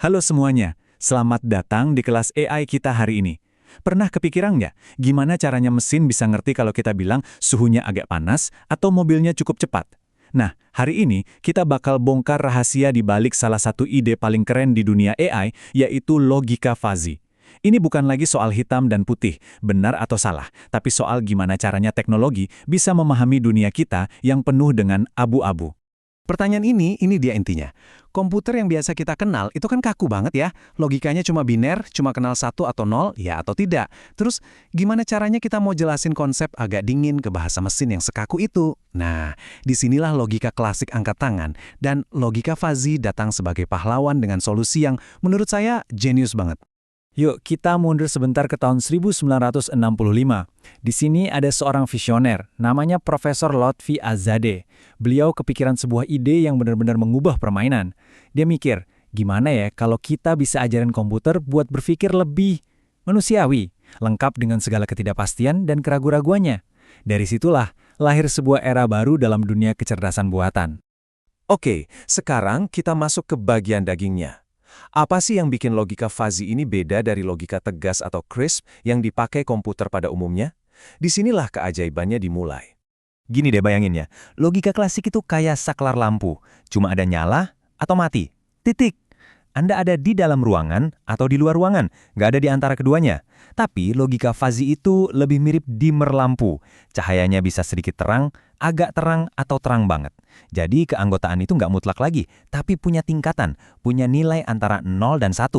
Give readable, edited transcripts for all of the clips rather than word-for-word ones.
Halo semuanya, selamat datang di kelas AI kita hari ini. Pernah kepikiran nggak gimana caranya mesin bisa ngerti kalau kita bilang suhunya agak panas atau mobilnya cukup cepat? Nah, hari ini kita bakal bongkar rahasia di balik salah satu ide paling keren di dunia AI, yaitu logika fuzzy. Ini bukan lagi soal hitam dan putih, benar atau salah, tapi soal gimana caranya teknologi bisa memahami dunia kita yang penuh dengan abu-abu. Pertanyaan ini dia intinya. Komputer yang biasa kita kenal itu kan kaku banget ya. Logikanya cuma biner, cuma kenal satu atau nol, ya atau tidak. Terus, gimana caranya kita mau jelasin konsep agak dingin ke bahasa mesin yang sekaku itu? Nah, disinilah logika klasik angkat tangan, dan logika fuzzy datang sebagai pahlawan dengan solusi yang menurut saya jenius banget. Yuk, kita mundur sebentar ke tahun 1965. Di sini ada seorang visioner, namanya Profesor Lotfi Azadeh. Beliau kepikiran sebuah ide yang benar-benar mengubah permainan. Dia mikir, gimana ya kalau kita bisa ajarin komputer buat berpikir lebih manusiawi, lengkap dengan segala ketidakpastian dan keraguan-raguannya. Dari situlah lahir sebuah era baru dalam dunia kecerdasan buatan. Oke, sekarang kita masuk ke bagian dagingnya. Apa sih yang bikin logika fuzzy ini beda dari logika tegas atau crisp yang dipakai komputer pada umumnya? Disinilah keajaibannya dimulai. Gini deh bayanginnya, logika klasik itu kayak saklar lampu, cuma ada nyala atau mati. Titik. Anda ada di dalam ruangan atau di luar ruangan, nggak ada di antara keduanya. Tapi logika fuzzy itu lebih mirip dimmer lampu. Cahayanya bisa sedikit terang, agak terang, atau terang banget. Jadi keanggotaan itu nggak mutlak lagi, tapi punya tingkatan, punya nilai antara 0 dan 1.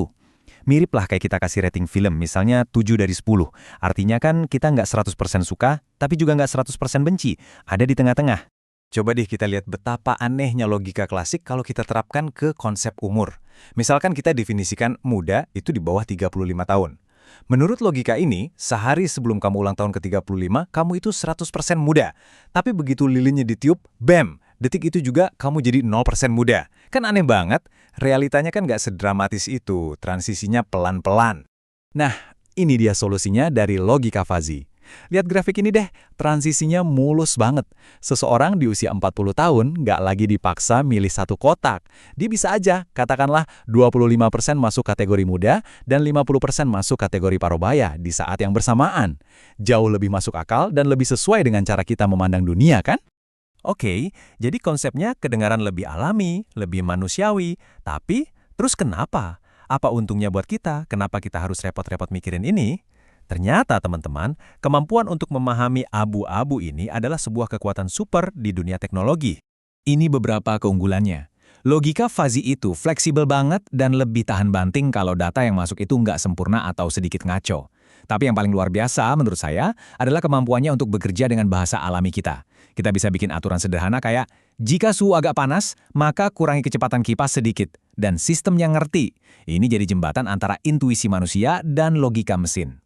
Mirip lah kayak kita kasih rating film, misalnya 7 dari 10. Artinya kan kita nggak 100% suka, tapi juga nggak 100% benci. Ada di tengah-tengah. Coba deh kita lihat betapa anehnya logika klasik kalau kita terapkan ke konsep umur. Misalkan kita definisikan muda itu di bawah 35 tahun. Menurut logika ini, sehari sebelum kamu ulang tahun ke-35, kamu itu 100% muda. Tapi begitu lilinnya ditiup, bam! Detik itu juga kamu jadi 0% muda. Kan aneh banget, realitanya kan nggak sedramatis itu, transisinya pelan-pelan. Nah, ini dia solusinya dari logika fuzzy. Lihat grafik ini deh, transisinya mulus banget. Seseorang di usia 40 tahun nggak lagi dipaksa milih satu kotak. Dia bisa aja, katakanlah 25% masuk kategori muda dan 50% masuk kategori parubaya di saat yang bersamaan. Jauh lebih masuk akal dan lebih sesuai dengan cara kita memandang dunia, kan? Oke, jadi konsepnya kedengaran lebih alami, lebih manusiawi. Tapi, terus kenapa? Apa untungnya buat kita? Kenapa kita harus repot-repot mikirin ini? Ternyata teman-teman, kemampuan untuk memahami abu-abu ini adalah sebuah kekuatan super di dunia teknologi. Ini beberapa keunggulannya. Logika fuzzy itu fleksibel banget dan lebih tahan banting kalau data yang masuk itu nggak sempurna atau sedikit ngaco. Tapi yang paling luar biasa menurut saya adalah kemampuannya untuk bekerja dengan bahasa alami kita. Kita bisa bikin aturan sederhana kayak, jika suhu agak panas, maka kurangi kecepatan kipas sedikit. Dan sistem yang ngerti. Ini jadi jembatan antara intuisi manusia dan logika mesin.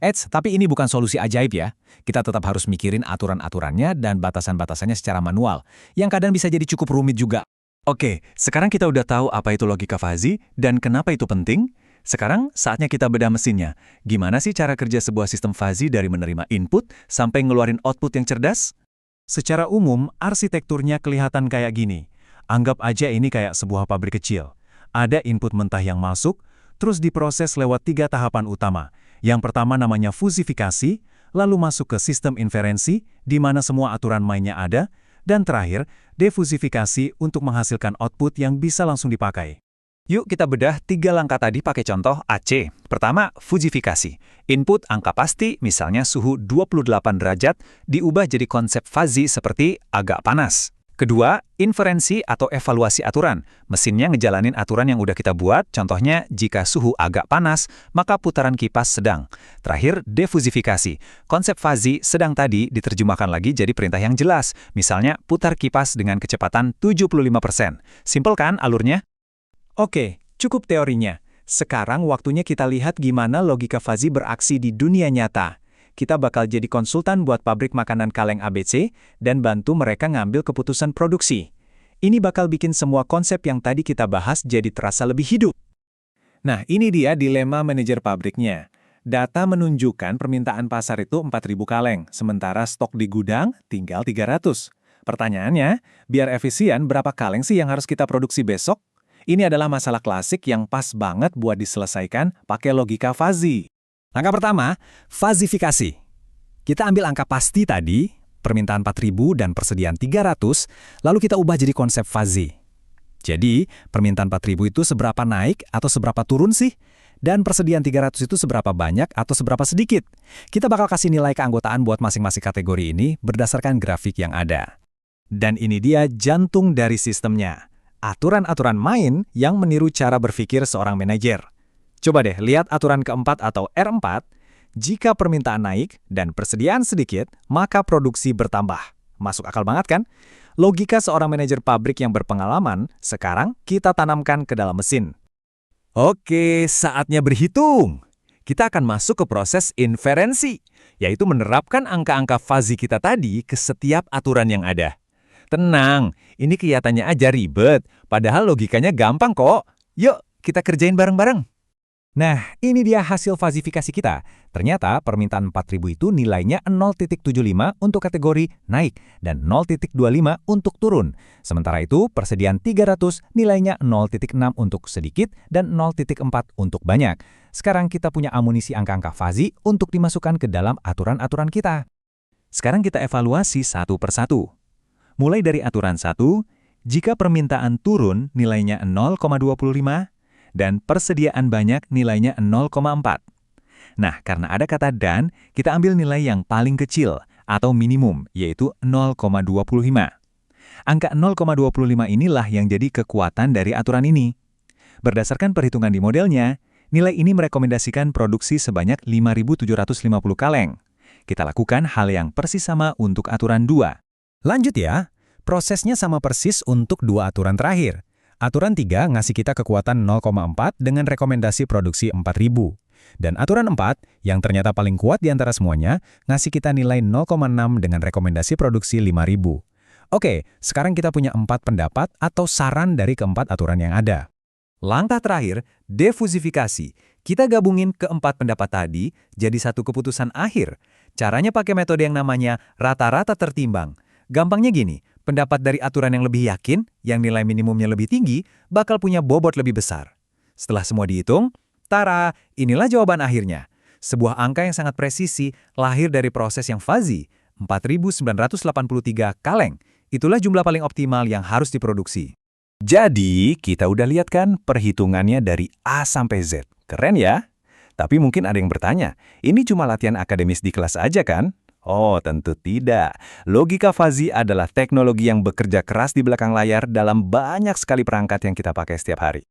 Tapi ini bukan solusi ajaib ya. Kita tetap harus mikirin aturan-aturannya dan batasan-batasannya secara manual, yang kadang bisa jadi cukup rumit juga. Oke, sekarang kita udah tahu apa itu logika fuzzy dan kenapa itu penting. Sekarang saatnya kita bedah mesinnya. Gimana sih cara kerja sebuah sistem fuzzy dari menerima input sampai ngeluarin output yang cerdas? Secara umum, arsitekturnya kelihatan kayak gini. Anggap aja ini kayak sebuah pabrik kecil. Ada input mentah yang masuk, terus diproses lewat 3 tahapan utama. Yang pertama namanya fusifikasi, lalu masuk ke sistem inferensi, di mana semua aturan mainnya ada, dan terakhir, defusifikasi untuk menghasilkan output yang bisa langsung dipakai. Yuk kita bedah 3 langkah tadi pakai contoh AC. Pertama, fusifikasi. Input angka pasti, misalnya suhu 28 derajat, diubah jadi konsep fuzzy seperti agak panas. Kedua, inferensi atau evaluasi aturan. Mesinnya ngejalanin aturan yang udah kita buat, contohnya jika suhu agak panas, maka putaran kipas sedang. Terakhir, defusifikasi. Konsep fuzzy sedang tadi diterjemahkan lagi jadi perintah yang jelas. Misalnya, putar kipas dengan kecepatan 75%. Simpel kan alurnya? Oke, cukup teorinya. Sekarang waktunya kita lihat gimana logika fuzzy beraksi di dunia nyata. Kita bakal jadi konsultan buat pabrik makanan kaleng ABC dan bantu mereka ngambil keputusan produksi. Ini bakal bikin semua konsep yang tadi kita bahas jadi terasa lebih hidup. Nah, ini dia dilema manajer pabriknya. Data menunjukkan permintaan pasar itu 4.000 kaleng, sementara stok di gudang tinggal 300. Pertanyaannya, biar efisien berapa kaleng sih yang harus kita produksi besok? Ini adalah masalah klasik yang pas banget buat diselesaikan pakai logika fuzzy. Langkah pertama, fazifikasi. Kita ambil angka pasti tadi, permintaan 4.000 dan persediaan 300, lalu kita ubah jadi konsep fuzzy. Jadi, permintaan 4.000 itu seberapa naik atau seberapa turun sih? Dan persediaan 300 itu seberapa banyak atau seberapa sedikit? Kita bakal kasih nilai keanggotaan buat masing-masing kategori ini berdasarkan grafik yang ada. Dan ini dia jantung dari sistemnya. Aturan-aturan main yang meniru cara berpikir seorang manajer. Coba deh lihat aturan keempat atau R4. Jika permintaan naik dan persediaan sedikit, maka produksi bertambah. Masuk akal banget kan? Logika seorang manajer pabrik yang berpengalaman, sekarang kita tanamkan ke dalam mesin. Oke, saatnya berhitung. Kita akan masuk ke proses inferensi, yaitu menerapkan angka-angka fuzzy kita tadi ke setiap aturan yang ada. Tenang, ini kelihatannya aja ribet, padahal logikanya gampang kok. Yuk, kita kerjain bareng-bareng. Nah, ini dia hasil fazifikasi kita. Ternyata permintaan 4.000 itu nilainya 0.75 untuk kategori naik dan 0.25 untuk turun. Sementara itu, persediaan 300 nilainya 0.6 untuk sedikit dan 0.4 untuk banyak. Sekarang kita punya amunisi angka-angka fuzzy untuk dimasukkan ke dalam aturan-aturan kita. Sekarang kita evaluasi satu persatu. Mulai dari aturan 1, jika permintaan turun nilainya 0,25, dan persediaan banyak nilainya 0,4. Nah, karena ada kata dan, kita ambil nilai yang paling kecil atau minimum, yaitu 0,25. Angka 0,25 inilah yang jadi kekuatan dari aturan ini. Berdasarkan perhitungan di modelnya, nilai ini merekomendasikan produksi sebanyak 5.750 kaleng. Kita lakukan hal yang persis sama untuk aturan 2. Lanjut ya, prosesnya sama persis untuk dua aturan terakhir. Aturan 3 ngasih kita kekuatan 0,4 dengan rekomendasi produksi 4.000. Dan aturan 4, yang ternyata paling kuat di antara semuanya, ngasih kita nilai 0,6 dengan rekomendasi produksi 5.000. Oke, sekarang kita punya 4 pendapat atau saran dari keempat aturan yang ada. Langkah terakhir, defusifikasi. Kita gabungin keempat pendapat tadi jadi satu keputusan akhir. Caranya pakai metode yang namanya rata-rata tertimbang. Gampangnya gini, pendapat dari aturan yang lebih yakin, yang nilai minimumnya lebih tinggi, bakal punya bobot lebih besar. Setelah semua dihitung, tara, inilah jawaban akhirnya. Sebuah angka yang sangat presisi lahir dari proses yang fuzzy, 4.983 kaleng. Itulah jumlah paling optimal yang harus diproduksi. Jadi, kita udah lihat kan perhitungannya dari A sampai Z. Keren ya? Tapi mungkin ada yang bertanya, ini cuma latihan akademis di kelas aja kan? Oh, tentu tidak. Logika fuzzy adalah teknologi yang bekerja keras di belakang layar dalam banyak sekali perangkat yang kita pakai setiap hari.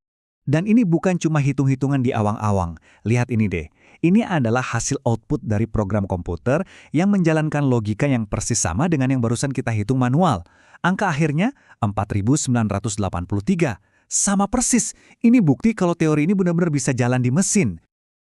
Dan ini bukan cuma hitung-hitungan di awang-awang. Lihat ini deh. Ini adalah hasil output dari program komputer yang menjalankan logika yang persis sama dengan yang barusan kita hitung manual. Angka akhirnya 4.983. Sama persis. Ini bukti kalau teori ini benar-benar bisa jalan di mesin.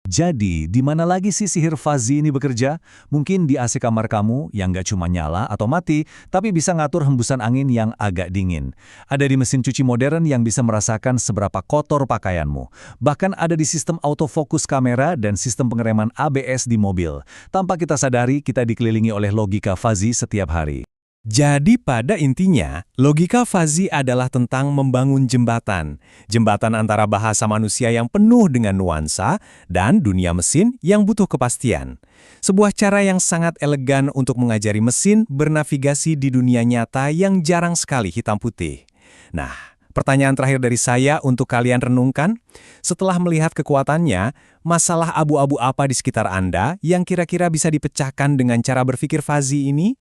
Jadi, di mana lagi sih sihir fuzzy ini bekerja? Mungkin di AC kamar kamu yang nggak cuma nyala atau mati, tapi bisa ngatur hembusan angin yang agak dingin. Ada di mesin cuci modern yang bisa merasakan seberapa kotor pakaianmu. Bahkan ada di sistem autofokus kamera dan sistem pengereman ABS di mobil. Tanpa kita sadari, kita dikelilingi oleh logika fuzzy setiap hari. Jadi pada intinya, logika fuzzy adalah tentang membangun jembatan. Jembatan antara bahasa manusia yang penuh dengan nuansa dan dunia mesin yang butuh kepastian. Sebuah cara yang sangat elegan untuk mengajari mesin bernavigasi di dunia nyata yang jarang sekali hitam putih. Nah, pertanyaan terakhir dari saya untuk kalian renungkan, setelah melihat kekuatannya, masalah abu-abu apa di sekitar Anda yang kira-kira bisa dipecahkan dengan cara berpikir fuzzy ini?